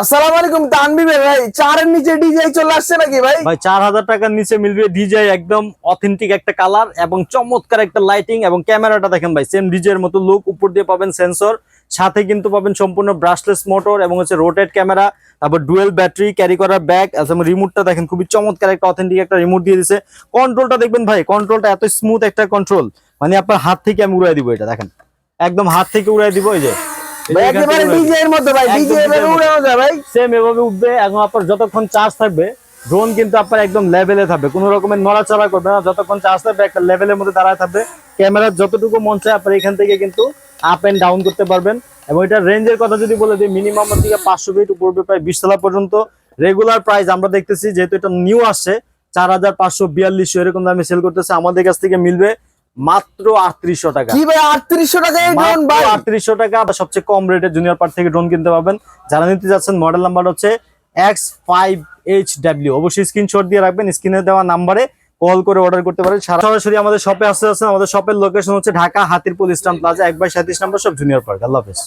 আসসালামু আলাইকুম তানভীর ভাই, চারের নিচে ডিজাই চলে আসছে নাকি ভাই? ভাই 4000 টাকার নিচে মিলবে ডিজাই, একদম অথেন্টিক একটা কালার এবং চমৎকার একটা লাইটিং এবং ক্যামেরাটা দেখেন ভাই, সেম ডিজাই এর মতো লুক। উপর দিয়ে পাবেন সেন্সর, সাথে কিন্তু পাবেন সম্পূর্ণ ব্রাশলেস মোটর এবং হচ্ছে রোটেট ক্যামেরা, তারপর ডুয়েল ব্যাটারি, ক্যারি করার ব্যাগ এবং রিমোটটা দেখেন খুবই চমৎকার একটা অথেন্টিক একটা রিমোট দিয়ে দিয়েছে। কন্ট্রোলটা দেখবেন ভাই, কন্ট্রোলটা এত স্মুথ একটা কন্ট্রোল, মানে আপনার হাত থেকে আমি উড়াই দিব। এটা দেখেন একদম হাত থেকে উড়াই দিব। এই যে ভাই একেবারে ডিজে এর মধ্যে ভাই, ডিজে এর উড়ানো যায় ভাই। সেম এভাবে উঠবে এবং আপনার যতক্ষণ চার্জ থাকবে ড্রোন কিন্তু আপনার একদম লেভেলে থাকবে, কোনো রকমের নড়াচড়া করবে না। যতক্ষণ চার্জ থাকবে একটা লেভেলের মধ্যে দাঁড়ায় থাকবে। ক্যামেরার যতটুকু মন চায় আপনার এখান থেকে কিন্তু আপ এন্ড ডাউন করতে পারবেন। এবং এটার রেঞ্জের কথা যদি বলে দিই, মিনিমাম থেকে 500 ফিট উপর প্রায় 20 তলা পর্যন্ত। রেগুলার প্রাইস আমরা দেখতেছি, যেহেতু এটা নিউ আসছে, 4542 এরকম দামে সেল করতেছে। আমাদের কাছ থেকে মিলবে মাত্র 3800 টাকা। কি ভাই 3800 টাকায় ড্রোন ভাই? 3800 টাকা। সবচেয়ে কম রেটে জুনিয়র পার্ট থেকে ড্রোন কিনতে পারবেন। যারা নিতে যাচ্ছেন, মডেল নাম্বার হচ্ছে X5HW। অবশ্যই স্ক্রিনশট দিয়ে রাখবেন, স্ক্রিনে দেওয়া নাম্বারে কল করে অর্ডার করতে পারেন। সরাসরি আমাদের শপে আসতে যাচ্ছেন, আমাদের শপের লোকেশন হচ্ছে ঢাকা হাতিরপুল ইস্টার্ন প্লাজা 1/37 নম্বর, সব জুনিয়র পার্ক। আল্লাহ হাফেজ।